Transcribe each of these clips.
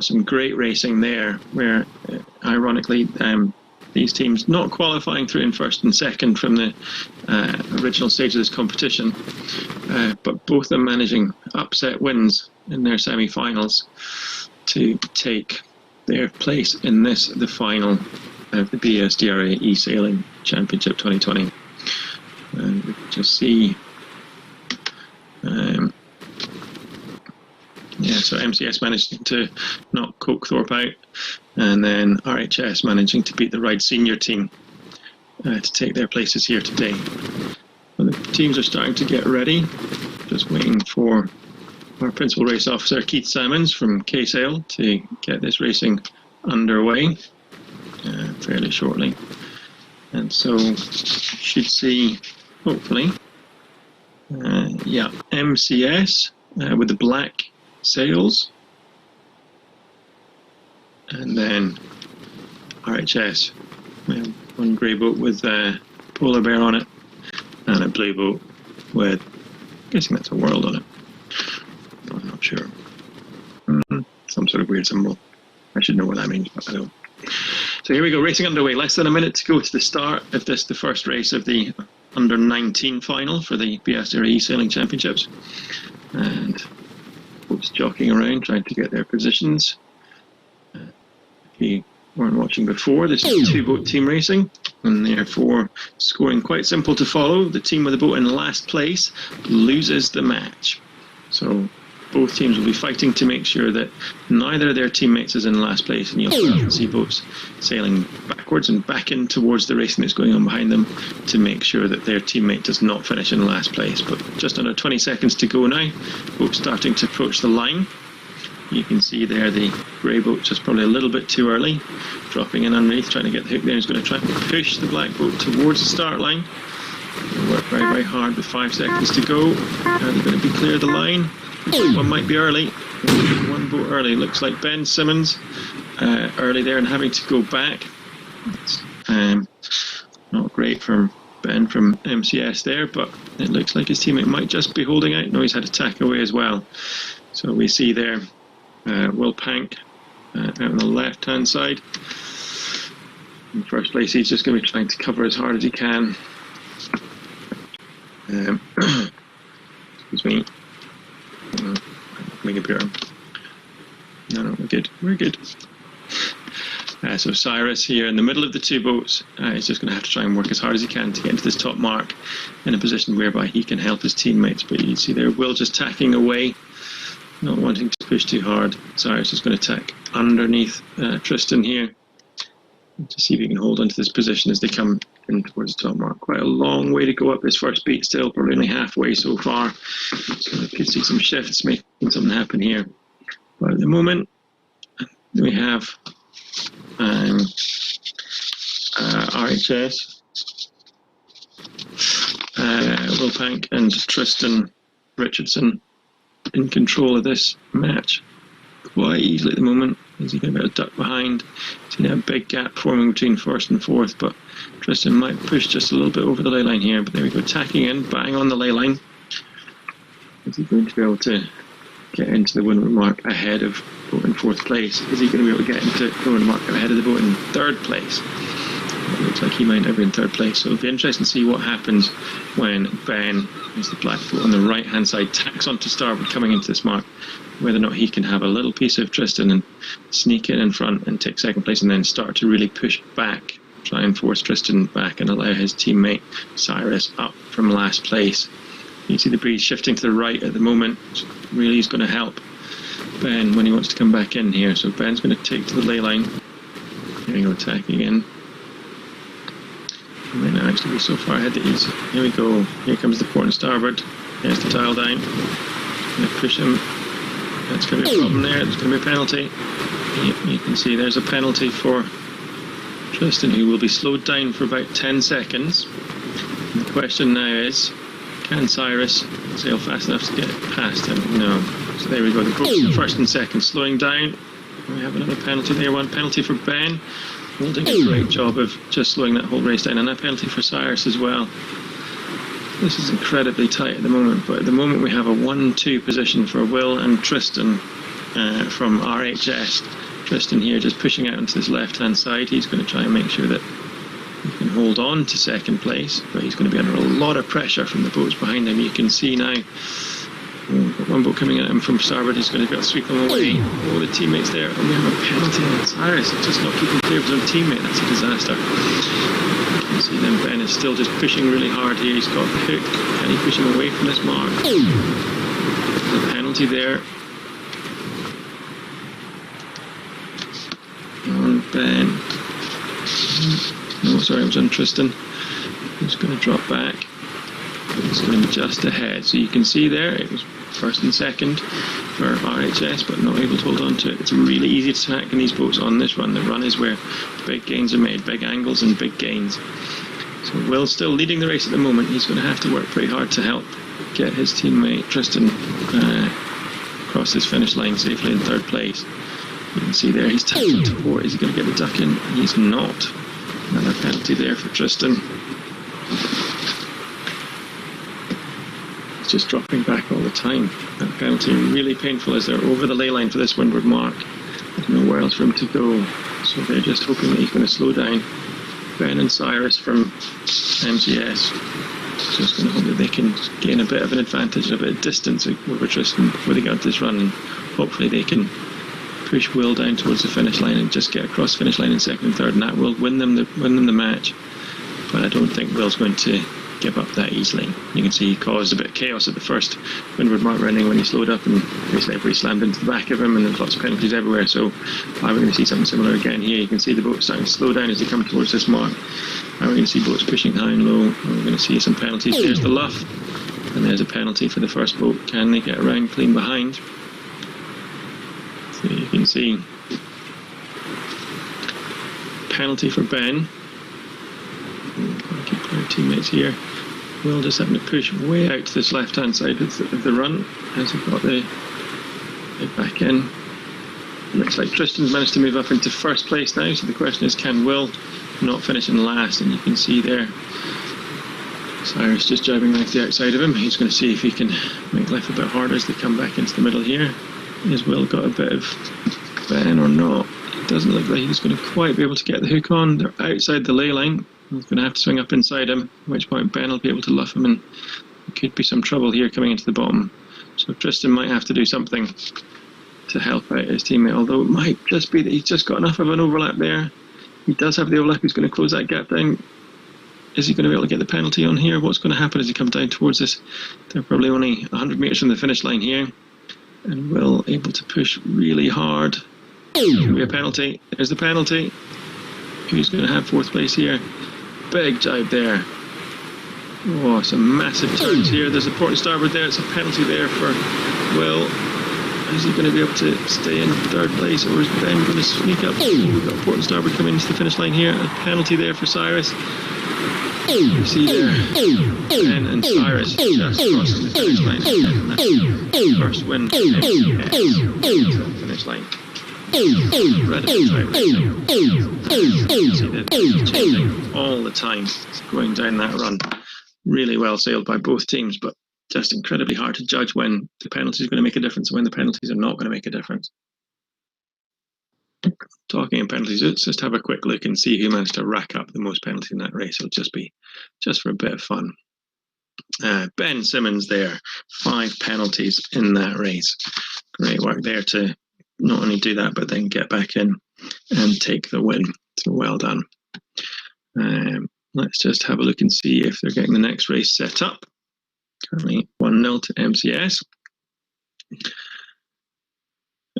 some great racing there, where ironically these teams not qualifying through in first and second from the original stage of this competition, but both of them managing upset wins in their semi-finals to take their place in the final of the BSDRA eSailing Championship 2020. And we can just see, so MCS managed to knock Cokethorpe out, and then RHS managing to beat the Ride Senior team to take their places here today. Well, the teams are starting to get ready, just waiting for our principal race officer Keith Salmons from K-Sail to get this racing underway fairly shortly. And so you should see, hopefully, MCS with the black sails, and then RHS, one grey boat with polar bear on it, and a blue boat with, I'm guessing that's a world on it, I'm not sure, some sort of weird symbol. I should know what that means, but I don't. So here we go, racing underway. Less than a minute to go to the start of this, the first race of the U19 Final for the BSDRA eSailing Championships. And boats jockeying around, trying to get their positions. If you weren't watching before, this is two-boat team racing, and therefore scoring quite simple to follow. The team with the boat in last place loses the match. So both teams will be fighting to make sure that neither of their teammates is in last place, and you'll start to see boats sailing backwards and back in towards the racing that's going on behind them to make sure that their teammate does not finish in last place. But just under 20 seconds to go now, boats starting to approach the line. You can see there the grey boat just probably a little bit too early, dropping in underneath, trying to get the hook there. He's going to try and push the black boat towards the start line. They'll work very, very hard with 5 seconds to go. Are they going to be clear of the line? One might be early. One boat early. Looks like Ben Simmons early there and having to go back. It's not great from Ben from MCS there, but it looks like his teammate might just be holding out. No, he's had to tack away as well. So we see there Will Pank out on the left-hand side. In first place, he's just going to be trying to cover as hard as he can. Excuse me. Make it pure. No, we're good. We're good. So Cyrus here in the middle of the two boats is just going to have to try and work as hard as he can to get into this top mark in a position whereby he can help his teammates. But you see there, Will just tacking away, not wanting to push too hard. Cyrus is going to tack underneath Tristan here to see if he can hold onto this position as they come in towards the top mark. Quite a long way to go up this first beat still, probably only halfway so far. So we could see some shifts making something happen here. But at the moment, we have RHS, Will Pank and Tristan Richardson in control of this match quite easily at the moment. As he's going to be able to duck behind. See now a big gap forming between first and fourth, but Tristan might push just a little bit over the ley line here. But there we go, tacking in, bang on the ley line. Is he going to be able to get into the win mark ahead of boat in fourth place? Is he going to be able to get into the win mark ahead of the boat in third place? It looks like he might have been in third place. So it'll be interesting to see what happens when Ben, who's the black boat on the right hand side, tacks onto starboard coming into this mark, whether or not he can have a little piece of Tristan and sneak in front and take second place, and then start to really push back, try and force Tristan back and allow his teammate Cyrus up from last place. You see the breeze shifting to the right at the moment, which really is going to help Ben when he wants to come back in here. So Ben's going to take to the ley line. Here we go, tacking in. He might not actually be so far ahead that he's. Here we go. Here comes the port and starboard. There's the tile down. Going to push him. That's going to be a problem there. There's going to be a penalty. You can see there's a penalty for Tristan, who will be slowed down for about 10 seconds. And the question now is, can Cyrus sail fast enough to get past him? No. So there we go. The boats first and second slowing down. We have another penalty there. One penalty for Ben, holding a great job of just slowing that whole race down, and a penalty for Cyrus as well. This is incredibly tight at the moment, but at the moment we have a 1-2 position for Will and Tristan from RHS. Tristan here just pushing out onto this left-hand side. He's going to try and make sure that he can hold on to second place, but he's going to be under a lot of pressure from the boats behind him. You can see now, got one boat coming at him from starboard. He's going to be able to sweep him away. Oh, the teammates there, and we have a penalty on Cyrus. It's just not keeping clear of his own teammate. That's a disaster. You can see then Ben is still just pushing really hard here. He's got the hook. Can he push him away from this mark? There's a penalty there on Ben. No, sorry, it was on Tristan. He's going to drop back. It's going to be just ahead. So you can see there, it was first and second for RHS, but not able to hold on to it. It's really easy to attack in these boats on this run. The run is where big gains are made, big angles and big gains. So Will's still leading the race at the moment. He's going to have to work pretty hard to help get his teammate Tristan across this finish line safely in third place. You can see there, he's tapped to port. Is he going to get the duck in? He's not. Another penalty there for Tristan. He's just dropping back all the time. That penalty really painful as they're over the ley line for this windward mark. There's nowhere else for him to go. So they're just hoping that he's going to slow down. Ben and Cyrus from MGS just going to hope that they can gain a bit of an advantage, a bit of distance over Tristan before they get out this run, and hopefully they can push Will down towards the finish line and just get across the finish line in second and third, and that will win them the match. But I don't think Will's going to give up that easily. You can see he caused a bit of chaos at the first windward mark running when he slowed up, and basically everybody slammed into the back of him, and there's lots of penalties everywhere. So are we going to see something similar again here? You can see the boat starting to slow down as they come towards this mark. Are we going to see boats pushing high and low? Are we going to see some penalties? There's the luff, and there's a penalty for the first boat. Can they get around clean behind? So you can see penalty for Ben. Keep clear teammates here. Will just having to push way out to this left-hand side of the run as we've got the back in. Looks like Tristan's managed to move up into first place now, so the question is, can Will not finish in last? And you can see there Cyrus just driving right to the outside of him. He's going to see if he can make life a bit harder as they come back into the middle here. Has Will got a bit of Ben or not? It doesn't look like he's going to quite be able to get the hook on. They're outside the ley line. He's going to have to swing up inside him, at which point Ben will be able to luff him, and there could be some trouble here coming into the bottom. So Tristan might have to do something to help out his teammate, although it might just be that he's just got enough of an overlap there. He does have the overlap. He's going to close that gap down. Is he going to be able to get the penalty on here? What's going to happen as he comes down towards this? They're probably only 100 metres from the finish line here, and Will able to push really hard. Could be a penalty. There's the penalty. Who's going to have fourth place here? Big jibe there. Oh, some massive turns here. There's a port and starboard there. It's a penalty there for Will. Is he going to be able to stay in third place, or is Ben going to sneak up? Oh, we've got port and starboard coming into the finish line here. A penalty there for Cyrus. You see there, Ben and Cyrus just crossing the finish line. And that's the first win to the finish line. Incredible Cyrus. You see that he's changing all the time, going down that run. Really well sailed by both teams, but just incredibly hard to judge when the penalties are going to make a difference and when the penalties are not going to make a difference. Talking of penalties, let's just have a quick look and see who managed to rack up the most penalties in that race. It'll just be just for a bit of fun. Ben Simmons there, 5 penalties in that race. Great work there to not only do that, but then get back in and take the win. So well done. Let's just have a look and see if they're getting the next race set up. Currently 1-0 to MCS.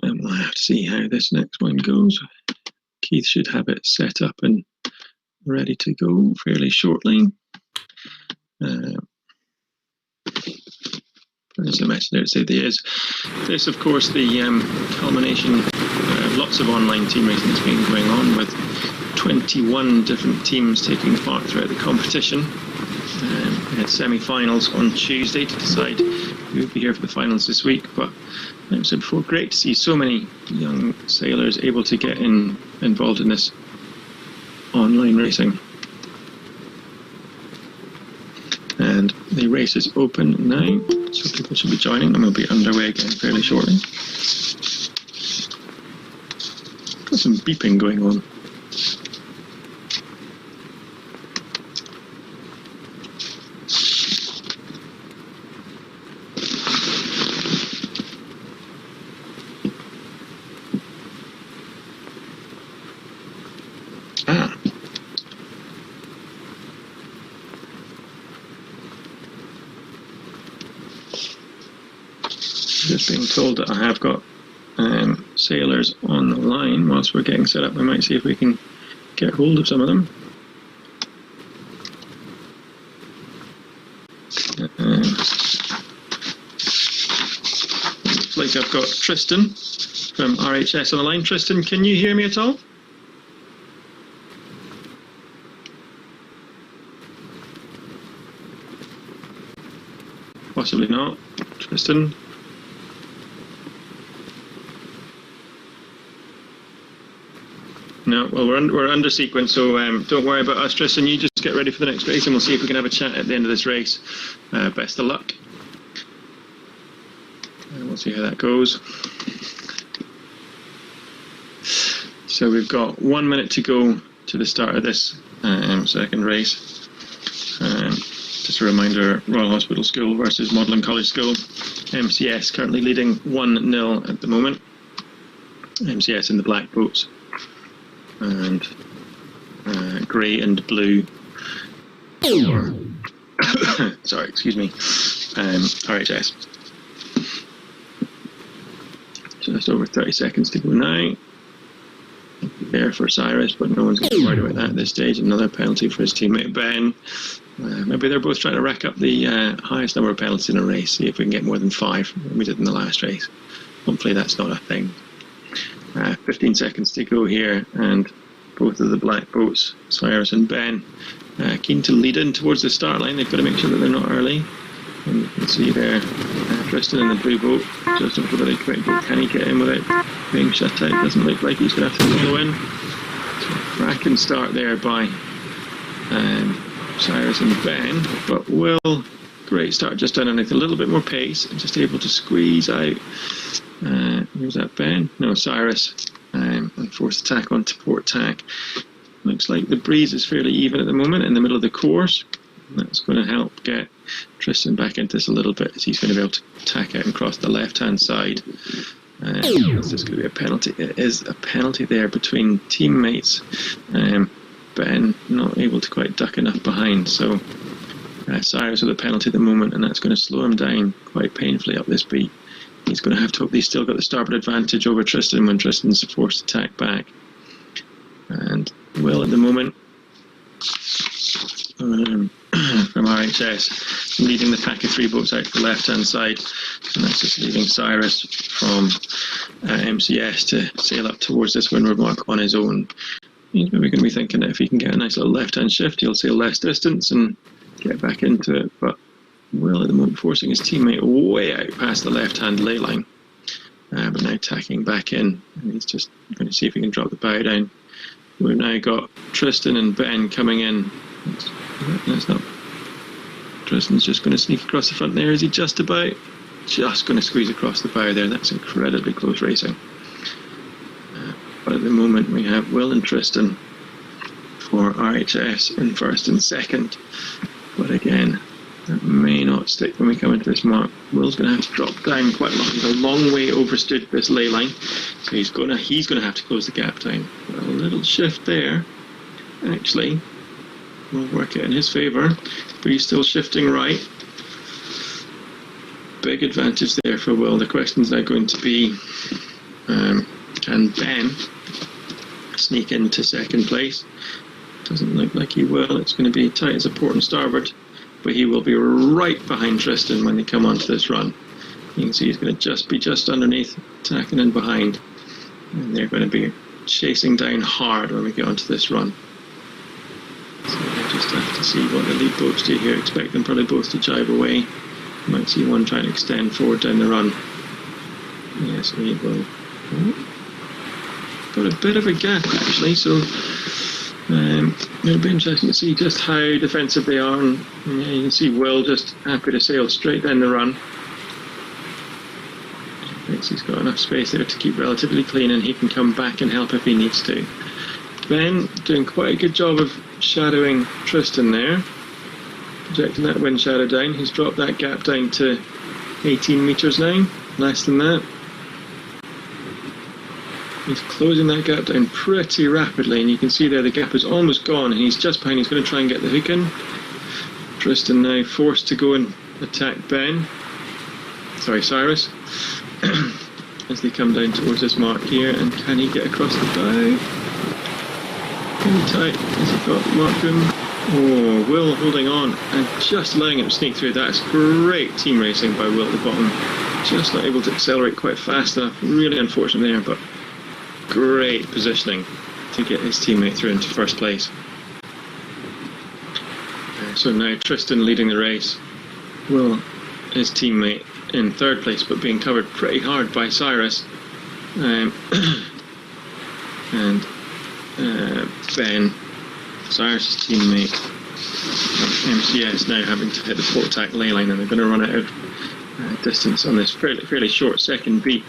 And we'll have to see how this next one goes. Keith should have it set up and ready to go fairly shortly. As I mentioned there, say there is this, of course, the culmination of lots of online team racing that's been going on, with 21 different teams taking part throughout the competition. We had semi-finals on Tuesday to decide who would be here for the finals this week, but like I said before, great to see so many young sailors able to get involved in this online racing. And the race is open now, so people should be joining, and we'll be underway again fairly shortly. Got some beeping going on. Just being told that I have got sailors on the line whilst we're getting set up. We might see if we can get hold of some of them. Looks like I've got Tristan from RHS on the line. Tristan, can you hear me at all? Possibly not. Tristan? No, well, we're under sequence, so don't worry about us, Tristan. You just get ready for the next race, and we'll see if we can have a chat at the end of this race. Best of luck. We'll see how that goes. So we've got 1 minute to go to the start of this second race. Just a reminder, Royal Hospital School versus Magdalen College School. MCS currently leading 1-0 at the moment. MCS in the black boats. And grey and blue. Sorry, excuse me. RHS. Just over 30 seconds to go now. There for Cyrus, but no one's worried about that at this stage. Another penalty for his teammate Ben. Maybe they're both trying to rack up the highest number of penalties in a race, see if we can get more than 5 than we did in the last race. Hopefully that's not a thing. 15 seconds to go here, and both of the black boats, Cyrus and Ben, keen to lead in towards the start line. They've got to make sure that they're not early. And you can see there, Tristan in the blue boat, just over the quick boat. Can he get in without being shut out? Doesn't look like he's going to have to follow in. So cracking start there by Cyrus and Ben, but Will, great start just underneath, a little bit more pace and just able to squeeze out. Who's that, Ben? No, Cyrus. And force attack onto port tack. Looks like the breeze is fairly even at the moment in the middle of the course. That's going to help get Tristan back into this a little bit, as he's going to be able to tack out and cross the left-hand side. Is this going to be a penalty? It is a penalty there between teammates. Ben not able to quite duck enough behind, so Cyrus with a penalty at the moment, and that's going to slow him down quite painfully up this beat. He's going to have to hope he's still got the starboard advantage over Tristan when Tristan's forced to tack back. And Will at the moment from RHS leading the pack of 3 boats out to the left hand side, and that's just leaving Cyrus from MCS to sail up towards this windward mark on his own. He's maybe going to be thinking that if he can get a nice little left hand shift, he'll sail less distance and get back into it, but Will at the moment forcing his teammate way out past the left hand ley line, but now tacking back in, and he's just going to see if he can drop the bow down. We've now got Tristan and Ben coming in. That's not. Tristan's just going to sneak across the front there. Is he just about? Just going to squeeze across the bow there. That's incredibly close racing. But at the moment we have Will and Tristan for RHS in first and second. But again, that may not stick when we come into this mark. Will's going to have to drop down quite a lot. He's a long way overstood this ley line, so he's going to have to close the gap down. But a little shift there, actually, will work it in his favour. But he's still shifting right. Big advantage there for Will. The question's now going to be, can Ben sneak into second place? Doesn't look like he will. It's going to be tight as a port and starboard, but he will be right behind Tristan when they come onto this run. You can see he's going to be just underneath, tacking in behind, and they're going to be chasing down hard when we get onto this run. So we'll just have to see what the lead boats do here. Expect them probably both to jibe away. You might see one trying to extend forward down the run. Yes, he will. Got a bit of a gap actually, so it'll be interesting to see just how defensive they are. And yeah, you can see Will just happy to sail straight down the run. thinks he's got enough space there to keep relatively clean, and he can come back and help if he needs to. Ben doing quite a good job of shadowing Tristan there, projecting that wind shadow down. He's dropped that gap down to 18 metres now, less than that. He's closing that gap down pretty rapidly, and you can see there the gap is almost gone, and he's just behind. He's going to try and get the hook in. Tristan now forced to go and attack Cyrus, as they come down towards this mark here. And can he get across the bow? Really tight. Has he got mark room? Oh, Will holding on and just allowing him to sneak through. That's great team racing by Will at the bottom. Just not able to accelerate quite fast enough. Really unfortunate there, but great positioning to get his teammate through into first place. So now Tristan leading the race. Will, his teammate, in third place, but being covered pretty hard by Cyrus. And Ben, Cyrus' teammate, MCS, now having to hit the port tack ley line, and they're going to run out of distance on this fairly short second beat.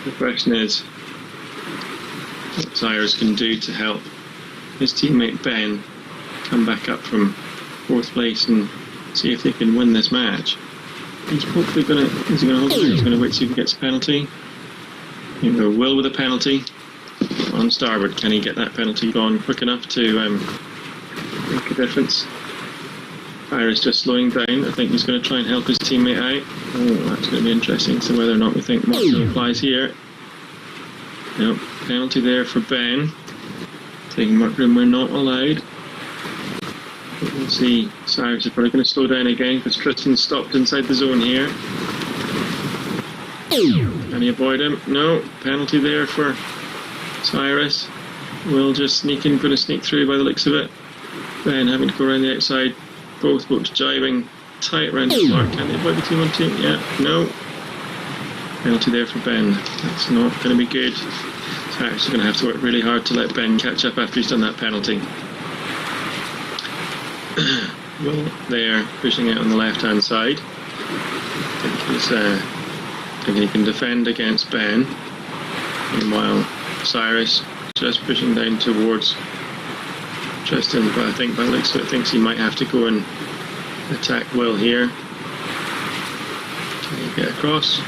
The question is what Cyrus can do to help his teammate Ben come back up from fourth place and see if they can win this match. He's hopefully going to, is he going to hold it? He's going to wait to see if he gets a penalty. Here we go, Will with a penalty on starboard. Can he get that penalty gone quick enough to make a difference? Cyrus just slowing down. I think he's going to try and help his teammate out. Oh, that's going to be interesting. So whether or not we think marking applies here. Nope, penalty there for Ben. Taking mark room, we're not allowed. But we'll see. Cyrus is probably going to slow down again because Tristan stopped inside the zone here. Can he avoid him? No, penalty there for Cyrus. Will just sneaking, going to sneak through by the looks of it. Ben having to go around the outside. Both boats jiving tight around the mark. Can they avoid the 2-1-2? Yeah, no. Penalty there for Ben. That's not going to be good. Cyrus is going to have to work really hard to let Ben catch up after he's done that penalty. Will there pushing it on the left hand side. I think he's thinking he can defend against Ben. Meanwhile, Cyrus just pushing down towards Tristan, but I think by the looks of it thinks he might have to go and attack Will here. Can he get across?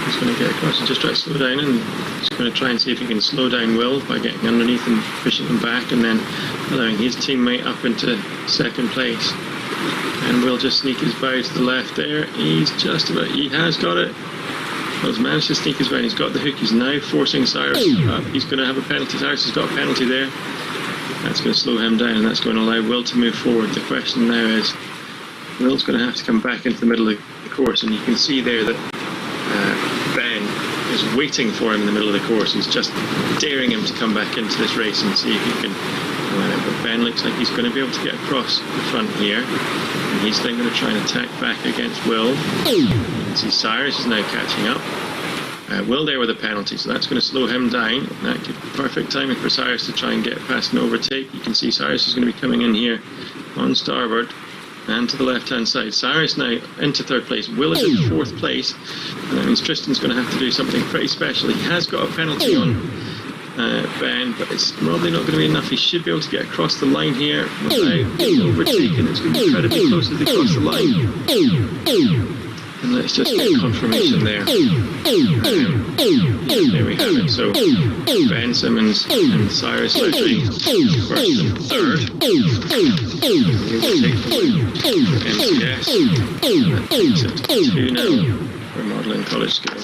He's going to get across and just try to slow down, and he's going to try and see if he can slow down Will by getting underneath and pushing him back, and then allowing his teammate up into second place. And Will just sneak his bow to the left there. He's just about, he has got it. Well, he's managed to sneak his way, and he's got the hook. He's now forcing Cyrus up. He's going to have a penalty. Cyrus has got a penalty there. That's going to slow him down, and that's going to allow Will to move forward. The question now is, Will's going to have to come back into the middle of the course, and you can see there that Ben is waiting for him in the middle of the course. He's just daring him to come back into this race and see if he can. But Ben looks like he's going to be able to get across the front here, and he's then going to try and attack back against Will. You can see Cyrus is now catching up. Will there with a penalty, so that's going to slow him down. That could be perfect timing for Cyrus to try and get past an overtake. You can see Cyrus is going to be coming in here on starboard and to the left hand side. Cyrus now into third place. Will is in fourth place, and that means Tristan's going to have to do something pretty special. He has got a penalty on Ben, but it's probably not going to be enough. He should be able to get across the line here without being overtaken. It's going to be incredibly close as they cross the line. And let's just get confirmation there. There we have it. So Ben Simmons and Cyrus Lowry first and third. MCS. That takes it to 2-0 for Modelling College School.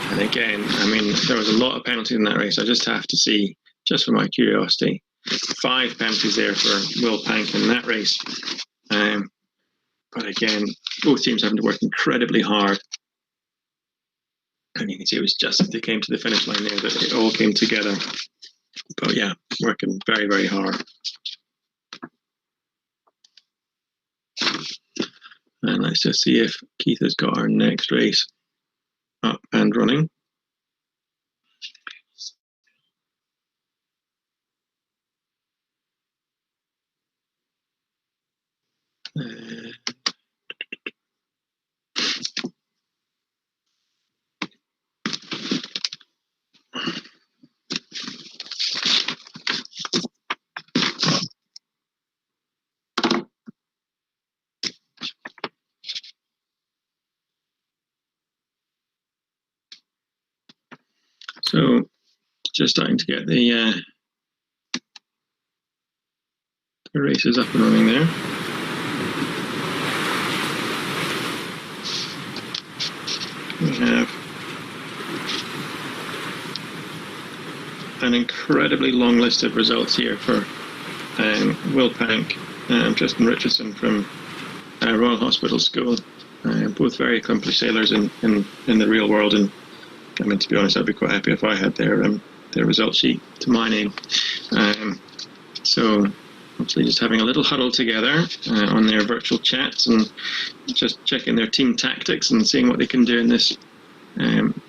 And again, I mean, there was a lot of penalties in that race. I just have to see, just for my curiosity, 5 penalties there for Will Pank in that race. But again, both teams having to work incredibly hard. And you can see it was just as they came to the finish line there that it all came together. But yeah, working very, very hard. And let's just see if Keith has got our next race up and running. So just starting to get the races up and running there. We have an incredibly long list of results here for Will Pank and Tristan Richardson from Royal Hospital School. Both very accomplished sailors in the real world, and I mean, to be honest, I'd be quite happy if I had their result sheet to my name. So obviously just having a little huddle together on their virtual chats and just checking their team tactics and seeing what they can do in this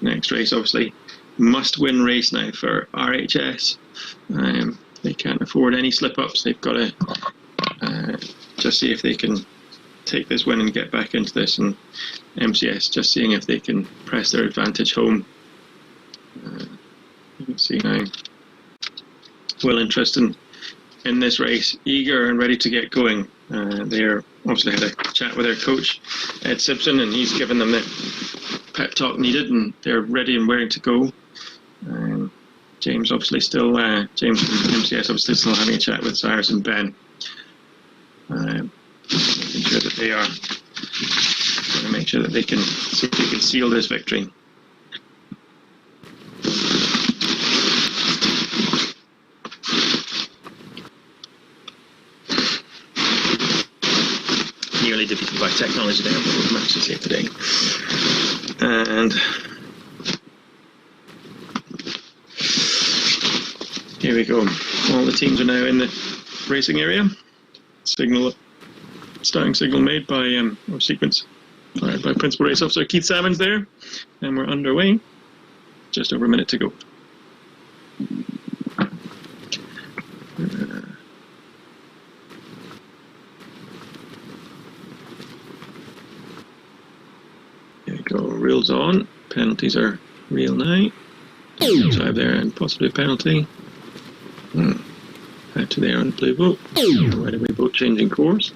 next race. Obviously must-win race now for RHS. They can't afford any slip-ups. They've got to just see if they can take this win and get back into this, and MCS just seeing if they can press their advantage home. You can see now Will and Tristan in this race, eager and ready to get going. They're obviously had a chat with their coach Ed Simpson, and he's given them the pep talk needed, and they're ready and raring to go. James obviously still James and MCS obviously still having a chat with Cyrus and Ben, making sure that they are going to make sure that they can see if they can seal this victory. Nearly defeated by technology there, but we've managed to save today. And here we go. All the teams are now in the racing area. Starting signal made by or sequence fired by Principal Race Officer Keith Salmons there, and we're underway. Just over a minute to go. There we go. Rules on. Penalties are real now. Drive there and possibly a penalty. Out to there on the blue boat. Right away boat changing course.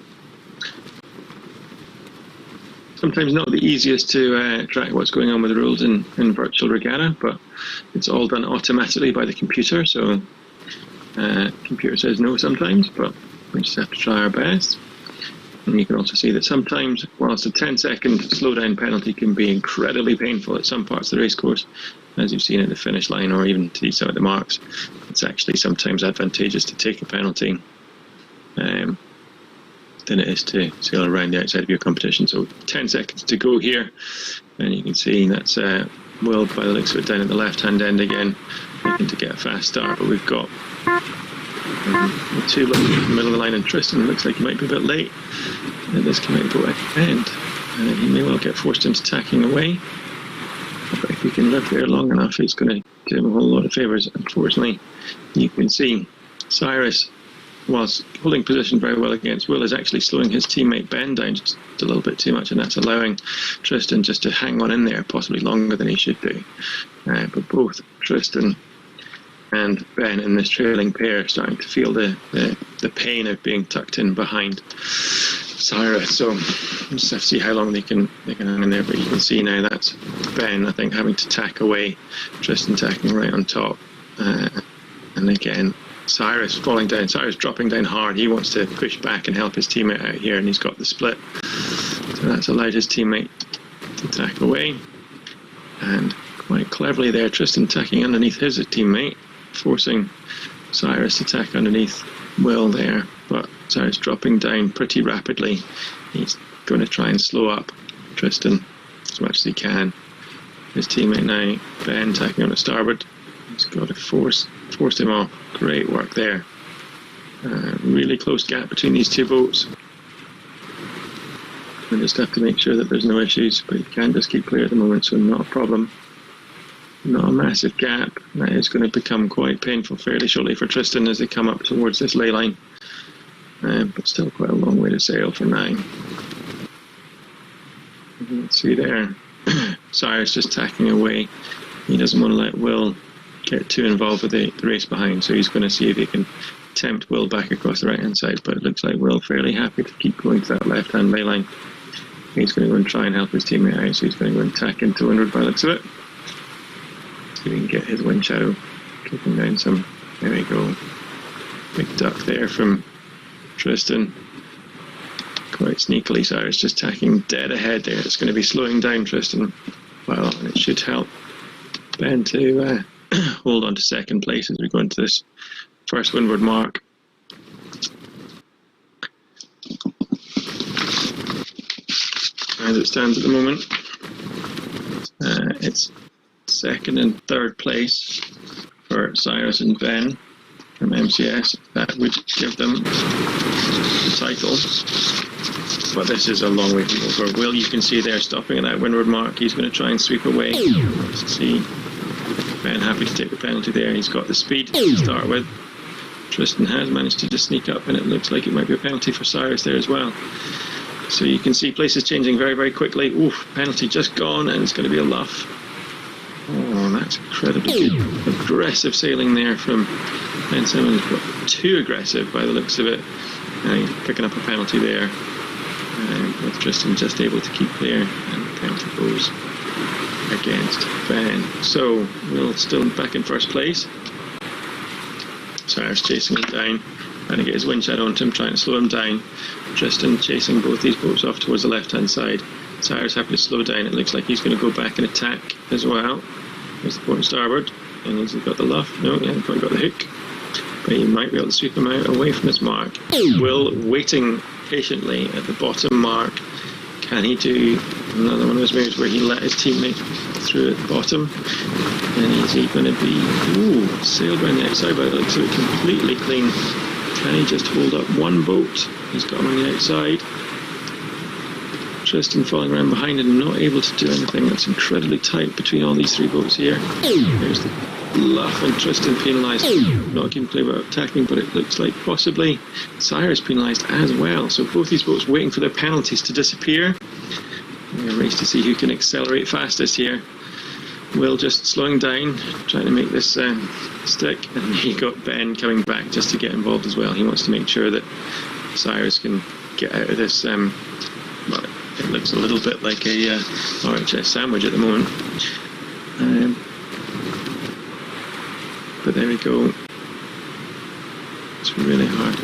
Sometimes not the easiest to track what's going on with the rules in virtual regatta, but it's all done automatically by the computer, so computer says no sometimes, but we just have to try our best. And you can also see that sometimes, whilst a 10-second slowdown penalty can be incredibly painful at some parts of the race course, as you've seen at the finish line or even to some of the marks, it's actually sometimes advantageous to take a penalty than it is to sail around the outside of your competition. So 10 seconds to go here, and you can see that's Will, by the looks of it, down at the left-hand end again, looking to get a fast start, but we've got the two looking in the middle of the line, and Tristan looks like he might be a bit late at this coming boat end. He may well get forced into tacking away, but if he can live there long enough, it's going to do him a whole lot of favours. Unfortunately, you can see Cyrus, whilst holding position very well against Will, is actually slowing his teammate Ben down just a little bit too much, and that's allowing Tristan just to hang on in there possibly longer than he should do. But both Tristan and Ben in this trailing pair starting to feel the pain of being tucked in behind Cyrus. So we'll just have to see how long they can hang in there. But you can see now that's Ben, I think, having to tack away, Tristan tacking right on top, and again Cyrus falling down. Cyrus dropping down hard. He wants to push back and help his teammate out here, and he's got the split, so that's allowed his teammate to tack away. And quite cleverly there, Tristan tacking underneath his teammate, forcing Cyrus to tack underneath Will there, but Cyrus dropping down pretty rapidly. He's going to try and slow up Tristan as much as he can. His teammate now, Ben, tacking on the starboard. He's got to force him off. Great work there. Really close gap between these two boats. We just have to make sure that there's no issues, but you can just keep clear at the moment, so not a problem. Not a massive gap. That is going to become quite painful fairly shortly for Tristan as they come up towards this ley line. But still quite a long way to sail for now. Let's see there. Cyrus just tacking away. He doesn't want to let Will get too involved with the race behind, so he's going to see if he can tempt Will back across the right hand side, but it looks like Will fairly happy to keep going to that left hand ley line. He's going to go and try and help his teammate out, so he's going to go and tack into windward by the looks of it. See if we can get his wind shadow kicking down some. There we go. Big duck there from Tristan. Quite sneakily, Cyrus just tacking dead ahead there. It's going to be slowing down Tristan well, and it should help Ben to hold on to second place as we go into this first windward mark. As it stands at the moment, it's second and third place for Cyrus and Ben from MCS. That would give them the title. But this is a long way from over. Will, you can see there stopping at that windward mark. He's going to try and sweep away. Let's see. Ben happy to take the penalty there. He's got the speed to start with. Tristan has managed to just sneak up, and it looks like it might be a penalty for Cyrus there as well. So you can see places changing very, very quickly. Oof, penalty just gone, and it's going to be a luff. Oh, that's incredibly good. Aggressive sailing there from Ben Simmons, but too aggressive by the looks of it. And he's picking up a penalty there. With Tristan just able to keep clear, and the penalty goes against Ben. So Will still back in first place. Cyrus chasing him down, trying to get his wind shadow onto him, trying to slow him down. Tristan chasing both these boats off towards the left hand side. Cyrus happy to slow down. It looks like he's going to go back and attack as well. There's the port and starboard, and he's got the luff. No, he hasn't quite got the hook, but he might be able to sweep him out away from his mark. Will waiting patiently at the bottom mark. Can he do another one of those moves where he let his teammate through at the bottom? And is he going to be sailed around the outside, but it looks like completely clean. Can he just hold up one boat? He's got him on the outside. Tristan falling around behind and not able to do anything. That's incredibly tight between all these three boats here. There's the luff, and Tristan penalised, not keeping clear about attacking, but it looks like possibly Cyrus penalised as well. So both these boats waiting for their penalties to disappear. A race to see who can accelerate fastest here. Will just slowing down, trying to make this stick, and he got Ben coming back just to get involved as well. He wants to make sure that Cyrus can get out of this. Well, it looks a little bit like a RHS sandwich at the moment. But there we go. It's really hard.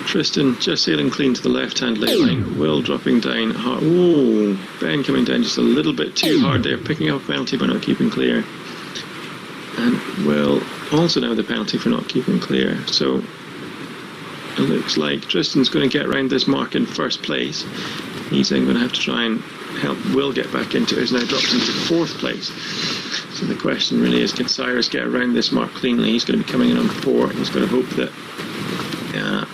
Tristan just sailing clean to the left-hand lane line. Will dropping down hard. Oh, Ben coming down just a little bit too hard there, picking up a penalty by not keeping clear. And Will also now the penalty for not keeping clear. So it looks like Tristan's going to get around this mark in first place. He's then going to have to try and help Will get back into it. He's now dropped into fourth place. So the question really is, can Cyrus get around this mark cleanly? He's going to be coming in on 4. He's got to hope that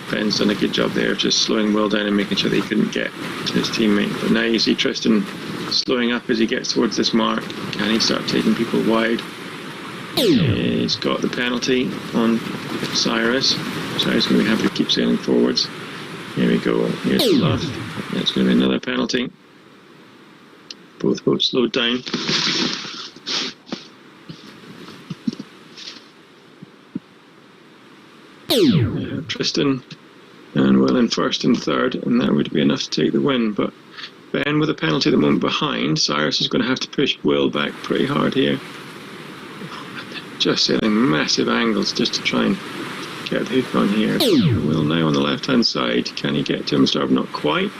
Ben's done a good job there of just slowing Will down and making sure that he couldn't get to his teammate. But now you see Tristan slowing up as he gets towards this mark. Can he start taking people wide? He's got the penalty on Cyrus. Cyrus is going to be happy to keep sailing forwards. Here we go. Here's the luff. That's going to be another penalty. Both boats slowed down. Tristan and Will in first and third, and that would be enough to take the win. But Ben with a penalty at the moment behind. Cyrus is going to have to push Will back pretty hard here. Just sailing massive angles just to try and get the hook on here. Will now on the left hand side. Can he get to him? Starboard, not quite.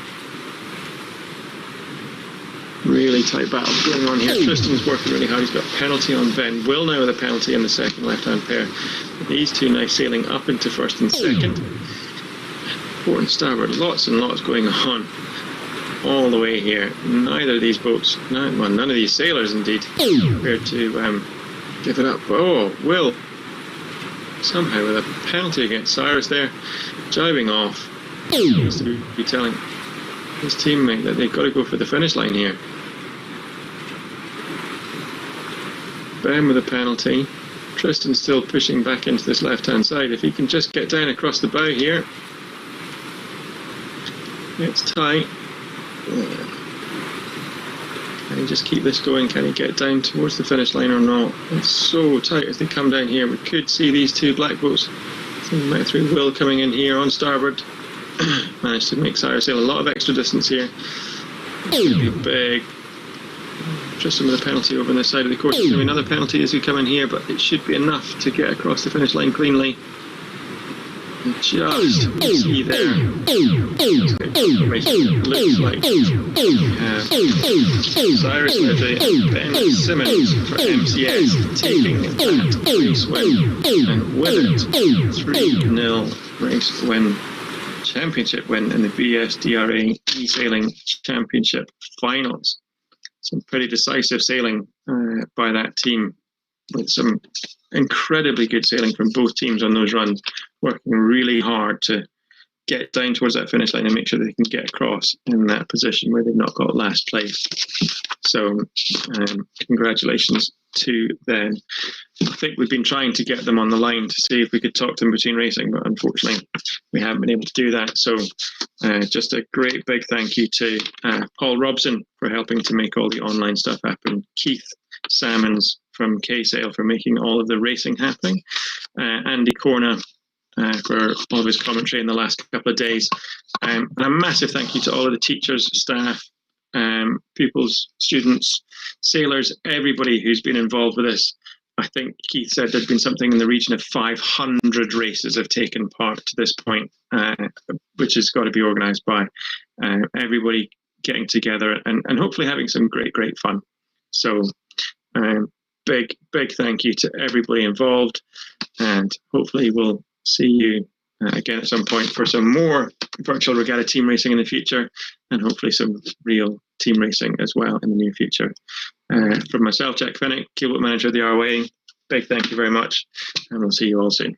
Really tight battle going on here. Tristan's working really hard. He's got a penalty on Ben. Will now with a penalty in the second left-hand pair. These two now sailing up into first and second. Port and starboard, lots and lots going on all the way here. Neither of these boats, none of these sailors indeed, prepared to give it up. Oh, Will somehow with a penalty against Cyrus there, jibing off. He needs to be telling his teammate that they've got to go for the finish line here. Ben with a penalty. Tristan still pushing back into this left-hand side. If he can just get down across the bow here. It's tight. Can he just keep this going? Can he get down towards the finish line or not? It's so tight as they come down here. We could see these two black boats. I think we might have through Will coming in here on starboard. Managed to make Cyrus sail a lot of extra distance here. It's going to be big. after some of the penalty over on this side of the course. There's going to be another penalty as we come in here, but it should be enough to get across the finish line cleanly. Just see there. It looks like Cyrus Ledley and Ben Simmons for MCS taking that race win, and with it 3-0 race win, championship win in the BSDRA eSailing Championship Finals. Some pretty decisive sailing by that team, with some incredibly good sailing from both teams on those runs, working really hard to get down towards that finish line and make sure they can get across in that position where they've not got last place. So congratulations to them. I think we've been trying to get them on the line to see if we could talk to them between racing, but unfortunately we haven't been able to do that. So just a great big thank you to Paul Robson for helping to make all the online stuff happen, Keith Salmons from K-Sail for making all of the racing happening, Andy Corner for all of his commentary in the last couple of days, and a massive thank you to all of the teachers, staff, pupils, students, sailors, everybody who's been involved with this. I think Keith said there'd been something in the region of 500 races have taken part to this point, which has got to be organised by everybody getting together and hopefully having some great fun. So big thank you to everybody involved, and hopefully we'll see you again at some point for some more virtual regatta team racing in the future, and hopefully some real team racing as well in the near future. From myself, Jack Fennick, keelboat manager of the ROA, big thank you very much, and we'll see you all soon.